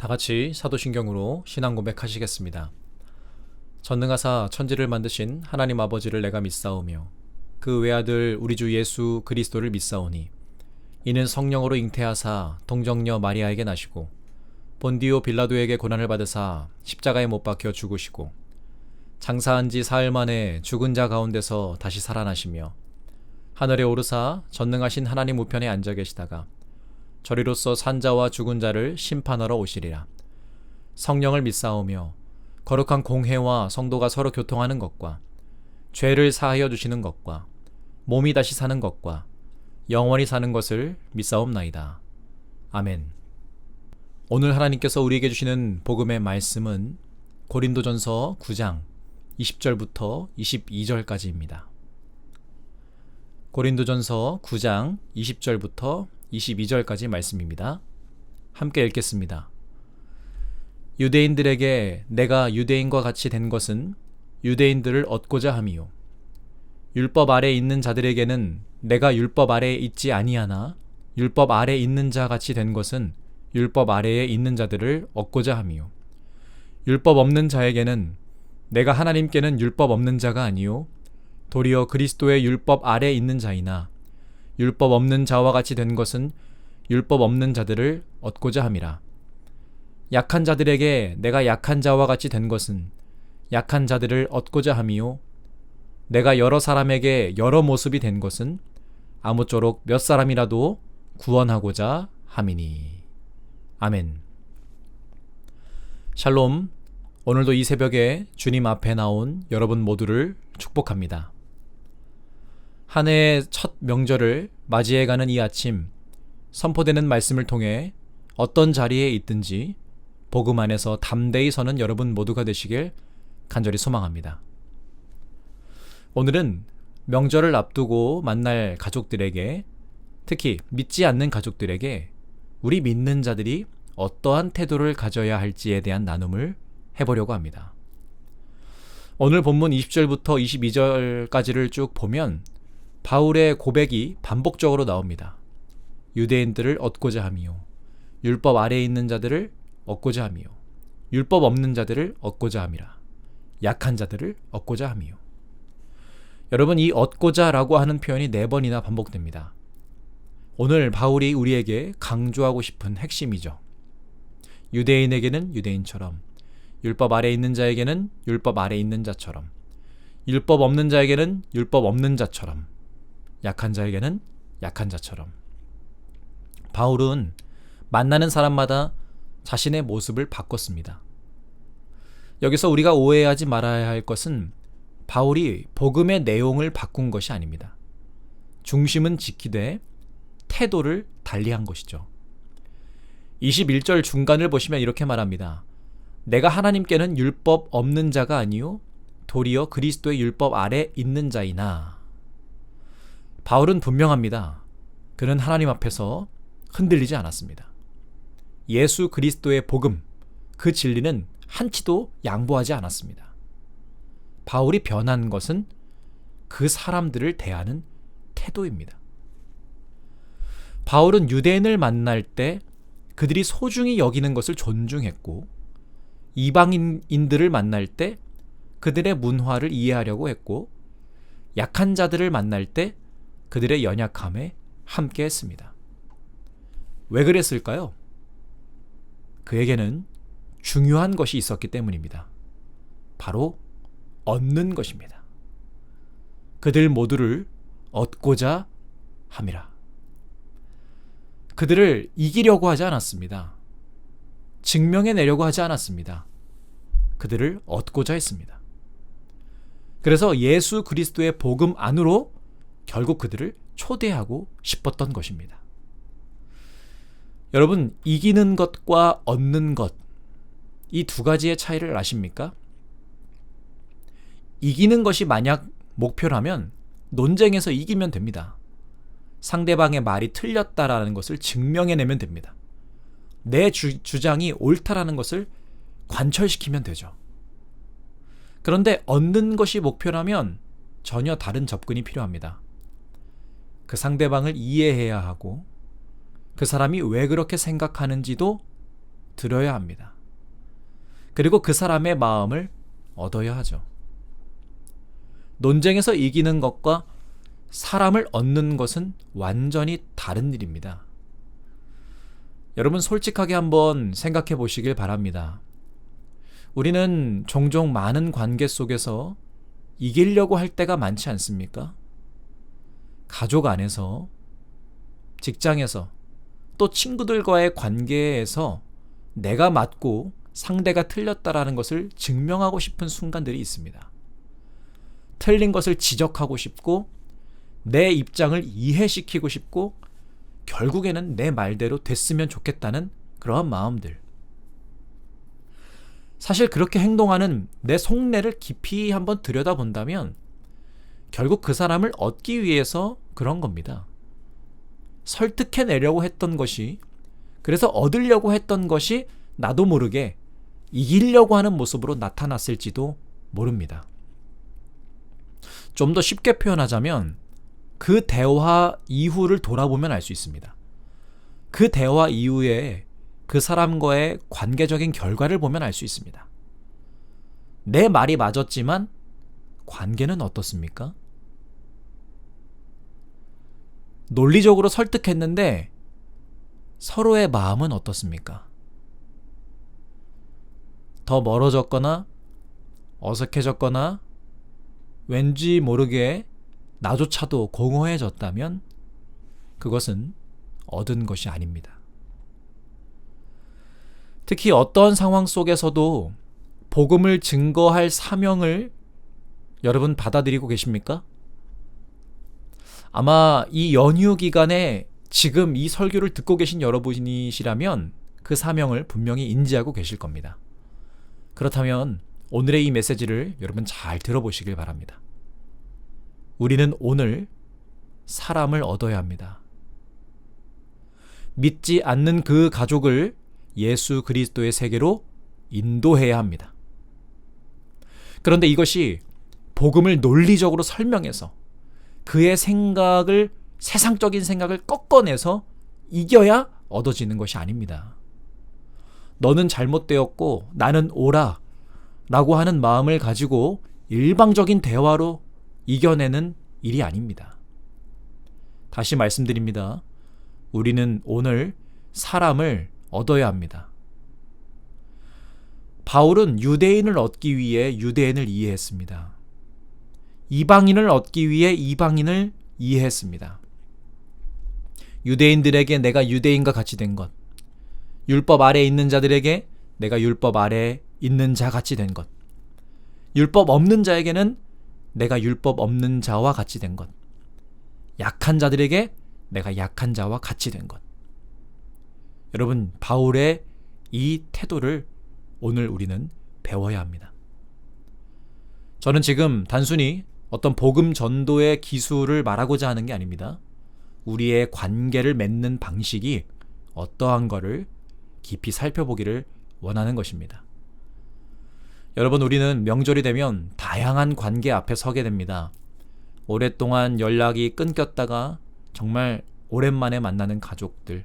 다 같이 사도신경으로 신앙 고백하시겠습니다. 전능하사 천지를 만드신 하나님 아버지를 내가 믿사오며 그 외아들 우리 주 예수 그리스도를 믿사오니 이는 성령으로 잉태하사 동정녀 마리아에게 나시고 본디오 빌라도에게 고난을 받으사 십자가에 못 박혀 죽으시고 장사한 지 사흘 만에 죽은 자 가운데서 다시 살아나시며 하늘에 오르사 전능하신 하나님 우편에 앉아 계시다가 저리로서 산자와 죽은 자를 심판하러 오시리라. 성령을 믿사오며 거룩한 공회와 성도가 서로 교통하는 것과 죄를 사하여 주시는 것과 몸이 다시 사는 것과 영원히 사는 것을 믿사옵나이다. 아멘. 오늘 하나님께서 우리에게 주시는 복음의 말씀은 고린도전서 9장 20절부터 22절까지입니다. 고린도전서 9장 20절부터 22절까지 말씀입니다. 함께 읽겠습니다. 유대인들에게 내가 유대인과 같이 된 것은 유대인들을 얻고자 함이요. 율법 아래 있는 자들에게는 내가 율법 아래에 있지 아니하나 율법 아래 있는 자 같이 된 것은 율법 아래에 있는 자들을 얻고자 함이요. 율법 없는 자에게는 내가 하나님께는 율법 없는 자가 아니요 도리어 그리스도의 율법 아래 있는 자이나 율법 없는 자와 같이 된 것은 율법 없는 자들을 얻고자 함이라. 약한 자들에게 내가 약한 자와 같이 된 것은 약한 자들을 얻고자 함이요 내가 여러 사람에게 여러 모습이 된 것은 아무쪼록 몇 사람이라도 구원하고자 함이니. 아멘. 샬롬. 오늘도 이 새벽에 주님 앞에 나온 여러분 모두를 축복합니다. 한 해의 첫 명절을 맞이해가는 이 아침, 선포되는 말씀을 통해 어떤 자리에 있든지 복음 안에서 담대히 서는 여러분 모두가 되시길 간절히 소망합니다. 오늘은 명절을 앞두고 만날 가족들에게, 특히 믿지 않는 가족들에게 우리 믿는 자들이 어떠한 태도를 가져야 할지에 대한 나눔을 해보려고 합니다. 오늘 본문 20절부터 22절까지를 쭉 보면 바울의 고백이 반복적으로 나옵니다. 유대인들을 얻고자 함이요. 율법 아래에 있는 자들을 얻고자 함이요. 율법 없는 자들을 얻고자 함이라. 약한 자들을 얻고자 함이요. 여러분, 이 얻고자 라고 하는 표현이 4번이나 반복됩니다. 오늘 바울이 우리에게 강조하고 싶은 핵심이죠. 유대인에게는 유대인처럼, 율법 아래에 있는 자에게는 율법 아래에 있는 자처럼, 율법 없는 자에게는 율법 없는 자처럼, 약한 자에게는 약한 자처럼. 바울은 만나는 사람마다 자신의 모습을 바꿨습니다. 여기서 우리가 오해하지 말아야 할 것은 바울이 복음의 내용을 바꾼 것이 아닙니다. 중심은 지키되 태도를 달리한 것이죠. 21절 중간을 보시면 이렇게 말합니다. 내가 하나님께는 율법 없는 자가 아니요 도리어 그리스도의 율법 아래 있는 자이나. 바울은 분명합니다. 그는 하나님 앞에서 흔들리지 않았습니다. 예수 그리스도의 복음, 그 진리는 한치도 양보하지 않았습니다. 바울이 변한 것은 그 사람들을 대하는 태도입니다. 바울은 유대인을 만날 때 그들이 소중히 여기는 것을 존중했고, 이방인들을 만날 때 그들의 문화를 이해하려고 했고, 약한 자들을 만날 때 그들의 연약함에 함께 했습니다. 왜 그랬을까요? 그에게는 중요한 것이 있었기 때문입니다. 바로 얻는 것입니다. 그들 모두를 얻고자 함이라. 그들을 이기려고 하지 않았습니다. 증명해내려고 하지 않았습니다. 그들을 얻고자 했습니다. 그래서 예수 그리스도의 복음 안으로 결국 그들을 초대하고 싶었던 것입니다. 여러분, 이기는 것과 얻는 것, 이 두 가지의 차이를 아십니까? 이기는 것이 만약 목표라면 논쟁에서 이기면 됩니다. 상대방의 말이 틀렸다라는 것을 증명해내면 됩니다. 내 주장이 옳다라는 것을 관철시키면 되죠. 그런데 얻는 것이 목표라면 전혀 다른 접근이 필요합니다. 그 상대방을 이해해야 하고 그 사람이 왜 그렇게 생각하는지도 들어야 합니다. 그리고 그 사람의 마음을 얻어야 하죠. 논쟁에서 이기는 것과 사람을 얻는 것은 완전히 다른 일입니다. 여러분 솔직하게 한번 생각해 보시길 바랍니다. 우리는 종종 많은 관계 속에서 이기려고 할 때가 많지 않습니까? 가족 안에서, 직장에서, 또 친구들과의 관계에서 내가 맞고 상대가 틀렸다라는 것을 증명하고 싶은 순간들이 있습니다. 틀린 것을 지적하고 싶고 내 입장을 이해시키고 싶고 결국에는 내 말대로 됐으면 좋겠다는 그러한 마음들. 사실 그렇게 행동하는 내 속내를 깊이 한번 들여다본다면 결국 그 사람을 얻기 위해서 그런 겁니다. 설득해내려고 했던 것이, 그래서 얻으려고 했던 것이 나도 모르게 이기려고 하는 모습으로 나타났을지도 모릅니다. 좀 더 쉽게 표현하자면 그 대화 이후를 돌아보면 알 수 있습니다. 그 대화 이후에 그 사람과의 관계적인 결과를 보면 알 수 있습니다. 내 말이 맞았지만 관계는 어떻습니까? 논리적으로 설득했는데 서로의 마음은 어떻습니까? 더 멀어졌거나 어색해졌거나 왠지 모르게 나조차도 공허해졌다면 그것은 얻은 것이 아닙니다. 특히 어떤 상황 속에서도 복음을 증거할 사명을 여러분 받아들이고 계십니까? 아마 이 연휴 기간에 지금 이 설교를 듣고 계신 여러분이시라면 그 사명을 분명히 인지하고 계실 겁니다. 그렇다면 오늘의 이 메시지를 여러분 잘 들어보시길 바랍니다. 우리는 오늘 사람을 얻어야 합니다. 믿지 않는 그 가족을 예수 그리스도의 세계로 인도해야 합니다. 그런데 이것이 복음을 논리적으로 설명해서 그의 생각을, 세상적인 생각을 꺾어내서 이겨야 얻어지는 것이 아닙니다. 너는 잘못되었고 나는 옳아 라고 하는 마음을 가지고 일방적인 대화로 이겨내는 일이 아닙니다. 다시 말씀드립니다. 우리는 오늘 사람을 얻어야 합니다. 바울은 유대인을 얻기 위해 유대인을 이해했습니다. 이방인을 얻기 위해 이방인을 이해했습니다. 유대인들에게 내가 유대인과 같이 된 것, 율법 아래에 있는 자들에게 내가 율법 아래에 있는 자 같이 된 것, 율법 없는 자에게는 내가 율법 없는 자와 같이 된 것, 약한 자들에게 내가 약한 자와 같이 된 것. 여러분, 바울의 이 태도를 오늘 우리는 배워야 합니다. 저는 지금 단순히 어떤 복음 전도의 기술을 말하고자 하는 게 아닙니다. 우리의 관계를 맺는 방식이 어떠한 거를 깊이 살펴보기를 원하는 것입니다. 여러분, 우리는 명절이 되면 다양한 관계 앞에 서게 됩니다. 오랫동안 연락이 끊겼다가 정말 오랜만에 만나는 가족들,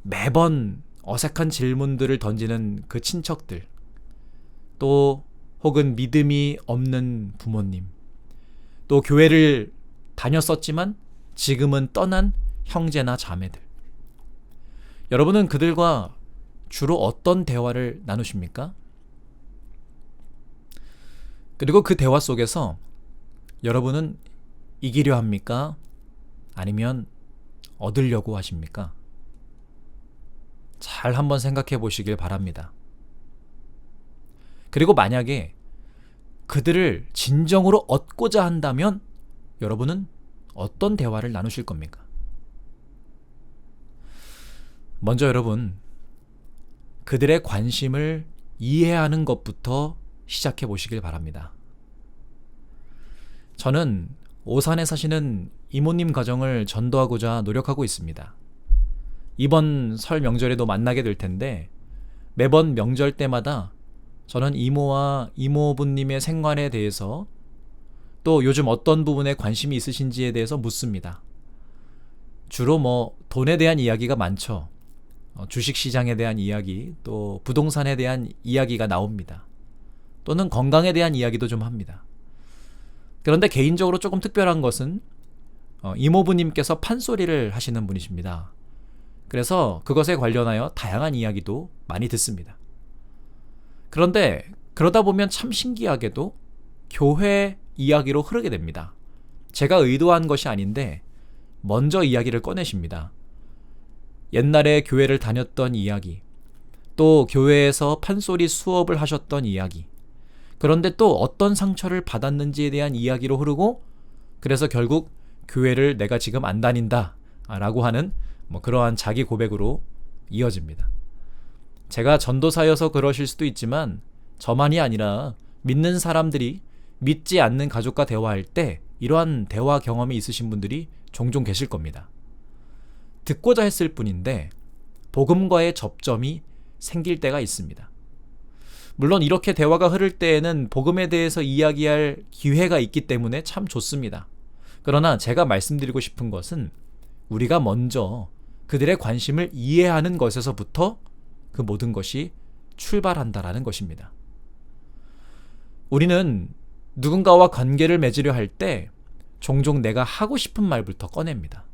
매번 어색한 질문들을 던지는 그 친척들, 또 혹은 믿음이 없는 부모님, 또 교회를 다녔었지만 지금은 떠난 형제나 자매들. 여러분은 그들과 주로 어떤 대화를 나누십니까? 그리고 그 대화 속에서 여러분은 이기려 합니까? 아니면 얻으려고 하십니까? 잘 한번 생각해 보시길 바랍니다. 그리고 만약에 그들을 진정으로 얻고자 한다면 여러분은 어떤 대화를 나누실 겁니까? 먼저 여러분, 그들의 관심을 이해하는 것부터 시작해 보시길 바랍니다. 저는 오산에 사시는 이모님 가정을 전도하고자 노력하고 있습니다. 이번 설 명절에도 만나게 될 텐데 매번 명절 때마다 저는 이모와 이모부님의 생활에 대해서 또 요즘 어떤 부분에 관심이 있으신지에 대해서 묻습니다. 주로 돈에 대한 이야기가 많죠. 주식시장에 대한 이야기, 또 부동산에 대한 이야기가 나옵니다. 또는 건강에 대한 이야기도 좀 합니다. 그런데 개인적으로 조금 특별한 것은 이모부님께서 판소리를 하시는 분이십니다. 그래서 그것에 관련하여 다양한 이야기도 많이 듣습니다. 그런데 그러다 보면 참 신기하게도 교회 이야기로 흐르게 됩니다. 제가 의도한 것이 아닌데 먼저 이야기를 꺼내십니다. 옛날에 교회를 다녔던 이야기, 또 교회에서 판소리 수업을 하셨던 이야기, 그런데 또 어떤 상처를 받았는지에 대한 이야기로 흐르고, 그래서 결국 교회를 내가 지금 안 다닌다 라고 하는 그러한 자기 고백으로 이어집니다. 제가 전도사여서 그러실 수도 있지만 저만이 아니라 믿는 사람들이 믿지 않는 가족과 대화할 때 이러한 대화 경험이 있으신 분들이 종종 계실 겁니다. 듣고자 했을 뿐인데 복음과의 접점이 생길 때가 있습니다. 물론 이렇게 대화가 흐를 때에는 복음에 대해서 이야기할 기회가 있기 때문에 참 좋습니다. 그러나 제가 말씀드리고 싶은 것은 우리가 먼저 그들의 관심을 이해하는 것에서부터 그 모든 것이 출발한다라는 것입니다. 우리는 누군가와 관계를 맺으려 할 때 종종 내가 하고 싶은 말부터 꺼냅니다.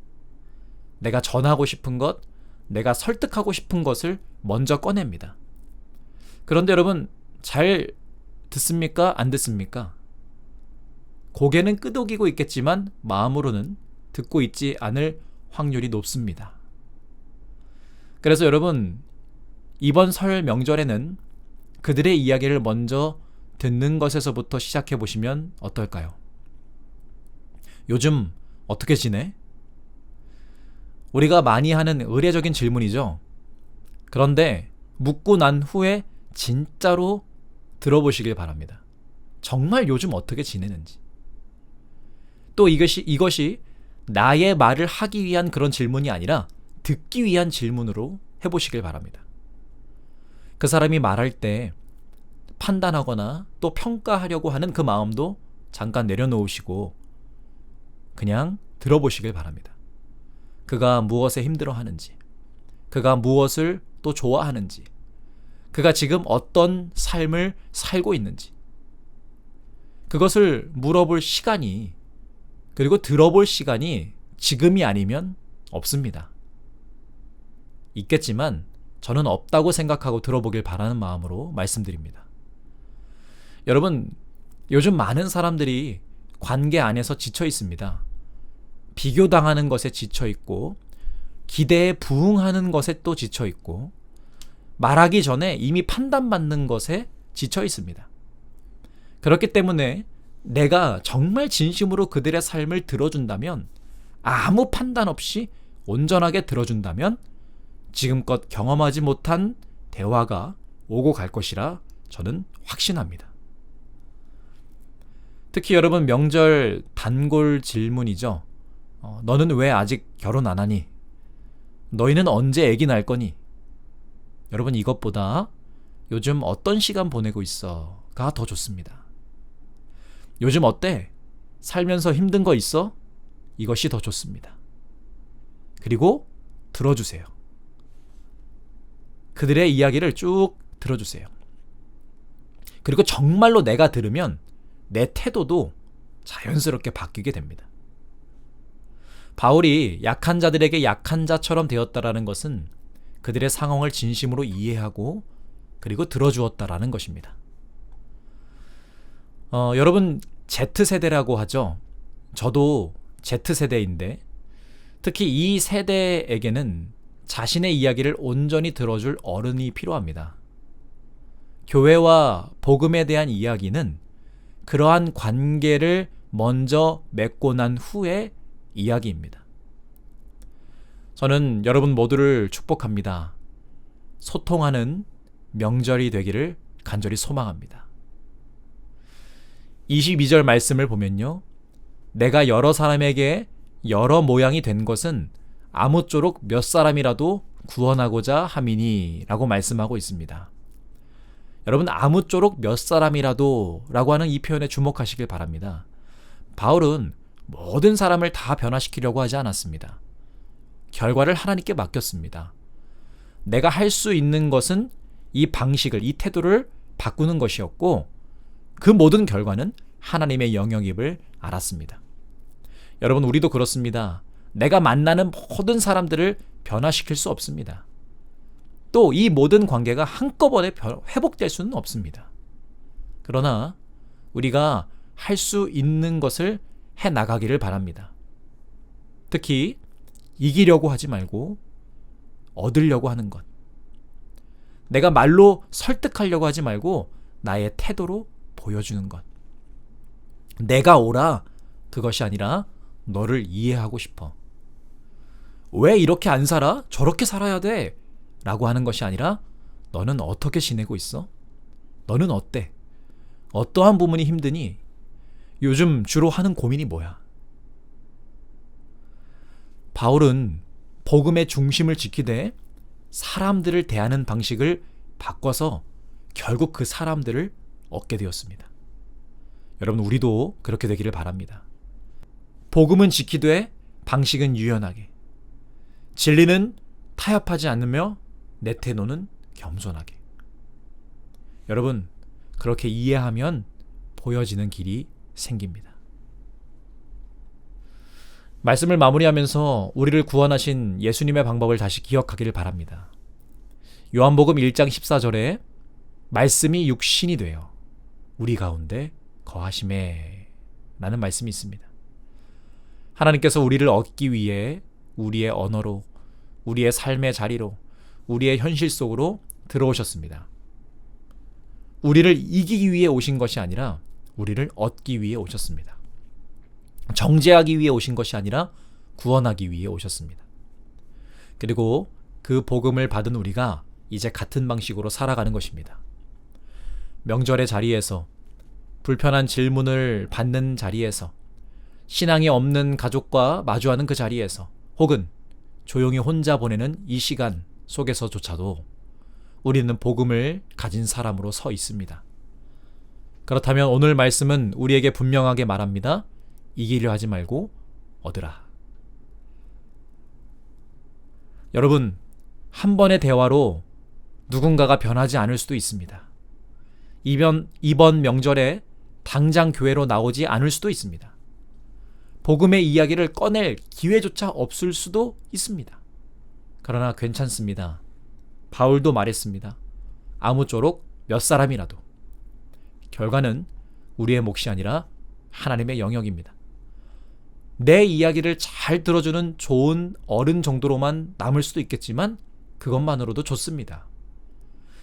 내가 전하고 싶은 것, 내가 설득하고 싶은 것을 먼저 꺼냅니다. 그런데 여러분, 잘 듣습니까? 안 듣습니까? 고개는 끄덕이고 있겠지만 마음으로는 듣고 있지 않을 확률이 높습니다. 그래서 여러분, 이번 설 명절에는 그들의 이야기를 먼저 듣는 것에서부터 시작해 보시면 어떨까요? 요즘 어떻게 지내? 우리가 많이 하는 의례적인 질문이죠. 그런데 묻고 난 후에 진짜로 들어보시길 바랍니다. 정말 요즘 어떻게 지내는지. 또 이것이 나의 말을 하기 위한 그런 질문이 아니라 듣기 위한 질문으로 해보시길 바랍니다. 그 사람이 말할 때 판단하거나 또 평가하려고 하는 그 마음도 잠깐 내려놓으시고 그냥 들어보시길 바랍니다. 그가 무엇에 힘들어하는지, 그가 무엇을 또 좋아하는지, 그가 지금 어떤 삶을 살고 있는지, 그것을 물어볼 시간이, 그리고 들어볼 시간이 지금이 아니면 없습니다. 있겠지만 저는 없다고 생각하고 들어보길 바라는 마음으로 말씀드립니다. 여러분, 요즘 많은 사람들이 관계 안에서 지쳐 있습니다. 비교당하는 것에 지쳐 있고, 기대에 부응하는 것에 또 지쳐 있고, 말하기 전에 이미 판단받는 것에 지쳐 있습니다. 그렇기 때문에 내가 정말 진심으로 그들의 삶을 들어준다면, 아무 판단 없이 온전하게 들어준다면 지금껏 경험하지 못한 대화가 오고 갈 것이라 저는 확신합니다. 특히 여러분, 명절 단골 질문이죠. 너는 왜 아직 결혼 안 하니? 너희는 언제 아기 낳을 거니? 여러분, 이것보다 요즘 어떤 시간 보내고 있어?가 더 좋습니다. 요즘 어때? 살면서 힘든 거 있어? 이것이 더 좋습니다. 그리고 들어주세요. 그들의 이야기를 쭉 들어주세요. 그리고 정말로 내가 들으면 내 태도도 자연스럽게 바뀌게 됩니다. 바울이 약한 자들에게 약한 자처럼 되었다라는 것은 그들의 상황을 진심으로 이해하고 그리고 들어주었다라는 것입니다. 여러분, Z세대라고 하죠. 저도 Z세대인데 특히 이 세대에게는 자신의 이야기를 온전히 들어줄 어른이 필요합니다. 교회와 복음에 대한 이야기는 그러한 관계를 먼저 맺고 난 후의 이야기입니다. 저는 여러분 모두를 축복합니다. 소통하는 명절이 되기를 간절히 소망합니다. 22절 말씀을 보면요, 내가 여러 사람에게 여러 모양이 된 것은 아무쪼록 몇 사람이라도 구원하고자 함이니 라고 말씀하고 있습니다. 여러분, 아무쪼록 몇 사람이라도 라고 하는 이 표현에 주목하시길 바랍니다. 바울은 모든 사람을 다 변화시키려고 하지 않았습니다. 결과를 하나님께 맡겼습니다. 내가 할 수 있는 것은 이 방식을, 이 태도를 바꾸는 것이었고 그 모든 결과는 하나님의 영역임을 알았습니다. 여러분, 우리도 그렇습니다. 내가 만나는 모든 사람들을 변화시킬 수 없습니다. 또 이 모든 관계가 한꺼번에 회복될 수는 없습니다. 그러나 우리가 할 수 있는 것을 해나가기를 바랍니다. 특히 이기려고 하지 말고 얻으려고 하는 것. 내가 말로 설득하려고 하지 말고 나의 태도로 보여주는 것. 내가 옳아, 그것이 아니라 너를 이해하고 싶어. 왜 이렇게 안 살아? 저렇게 살아야 돼. 라고 하는 것이 아니라 너는 어떻게 지내고 있어? 너는 어때? 어떠한 부분이 힘드니? 요즘 주로 하는 고민이 뭐야? 바울은 복음의 중심을 지키되 사람들을 대하는 방식을 바꿔서 결국 그 사람들을 얻게 되었습니다. 여러분, 우리도 그렇게 되기를 바랍니다. 복음은 지키되 방식은 유연하게, 진리는 타협하지 않으며 내 태도는 겸손하게. 여러분, 그렇게 이해하면 보여지는 길이 생깁니다. 말씀을 마무리하면서 우리를 구원하신 예수님의 방법을 다시 기억하기를 바랍니다. 요한복음 1장 14절에 말씀이 육신이 되어 우리 가운데 거하심에 라는 말씀이 있습니다. 하나님께서 우리를 얻기 위해 우리의 언어로, 우리의 삶의 자리로, 우리의 현실 속으로 들어오셨습니다. 우리를 이기기 위해 오신 것이 아니라 우리를 얻기 위해 오셨습니다. 정죄하기 위해 오신 것이 아니라 구원하기 위해 오셨습니다. 그리고 그 복음을 받은 우리가 이제 같은 방식으로 살아가는 것입니다. 명절의 자리에서, 불편한 질문을 받는 자리에서, 신앙이 없는 가족과 마주하는 그 자리에서, 혹은 조용히 혼자 보내는 이 시간 속에서조차도 우리는 복음을 가진 사람으로 서 있습니다. 그렇다면 오늘 말씀은 우리에게 분명하게 말합니다. 이기려 하지 말고 얻으라. 여러분, 한 번의 대화로 누군가가 변하지 않을 수도 있습니다. 이번 명절에 당장 교회로 나오지 않을 수도 있습니다. 복음의 이야기를 꺼낼 기회조차 없을 수도 있습니다. 그러나 괜찮습니다. 바울도 말했습니다. 아무쪼록 몇 사람이라도. 결과는 우리의 몫이 아니라 하나님의 영역입니다. 내 이야기를 잘 들어주는 좋은 어른 정도로만 남을 수도 있겠지만 그것만으로도 좋습니다.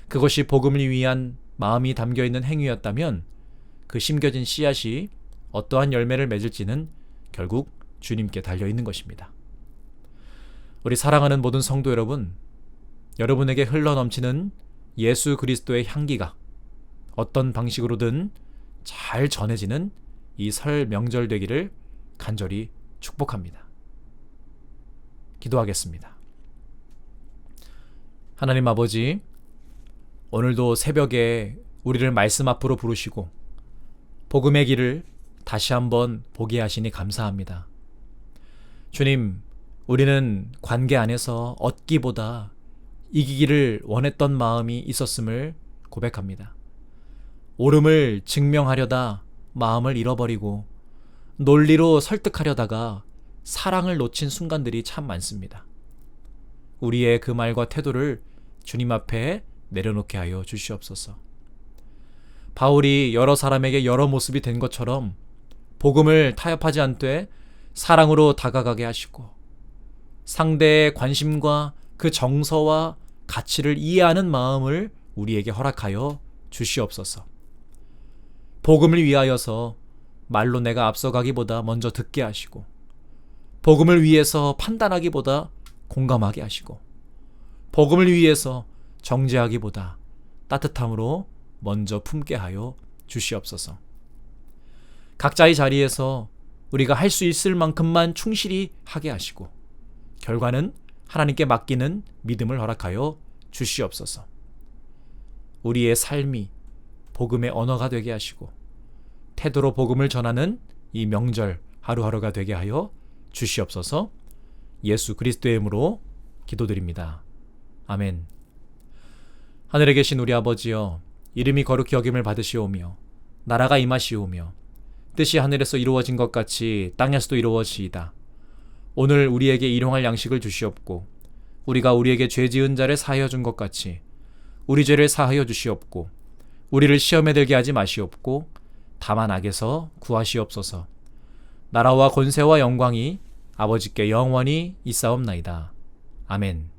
그것이 복음을 위한 마음이 담겨있는 행위였다면 그 심겨진 씨앗이 어떠한 열매를 맺을지는 결국 주님께 달려있는 것입니다. 우리 사랑하는 모든 성도 여러분, 여러분에게 흘러넘치는 예수 그리스도의 향기가 어떤 방식으로든 잘 전해지는 이 설 명절 되기를 간절히 축복합니다. 기도하겠습니다. 하나님 아버지, 오늘도 새벽에 우리를 말씀 앞으로 부르시고 복음의 길을 다시 한번 보게 하시니 감사합니다. 주님, 우리는 관계 안에서 얻기보다 이기기를 원했던 마음이 있었음을 고백합니다. 옳음을 증명하려다 마음을 잃어버리고 논리로 설득하려다가 사랑을 놓친 순간들이 참 많습니다. 우리의 그 말과 태도를 주님 앞에 내려놓게 하여 주시옵소서. 바울이 여러 사람에게 여러 모습이 된 것처럼 복음을 타협하지 않되 사랑으로 다가가게 하시고 상대의 관심과 그 정서와 가치를 이해하는 마음을 우리에게 허락하여 주시옵소서. 복음을 위하여서 말로 내가 앞서가기보다 먼저 듣게 하시고, 복음을 위해서 판단하기보다 공감하게 하시고, 복음을 위해서 정죄하기보다 따뜻함으로 먼저 품게 하여 주시옵소서. 각자의 자리에서 우리가 할 수 있을 만큼만 충실히 하게 하시고, 결과는 하나님께 맡기는 믿음을 허락하여 주시옵소서. 우리의 삶이 복음의 언어가 되게 하시고 태도로 복음을 전하는 이 명절 하루하루가 되게 하여 주시옵소서. 예수 그리스도의 이름으로 기도드립니다. 아멘. 하늘에 계신 우리 아버지여, 이름이 거룩히 여김을 받으시오며 나라가 임하시오며 뜻이 하늘에서 이루어진 것 같이 땅에서도 이루어지이다. 오늘 우리에게 일용할 양식을 주시옵고 우리가 우리에게 죄 지은 자를 사하여 준 것 같이 우리 죄를 사하여 주시옵고 우리를 시험에 들게 하지 마시옵고 다만 악에서 구하시옵소서. 나라와 권세와 영광이 아버지께 영원히 있사옵나이다. 아멘.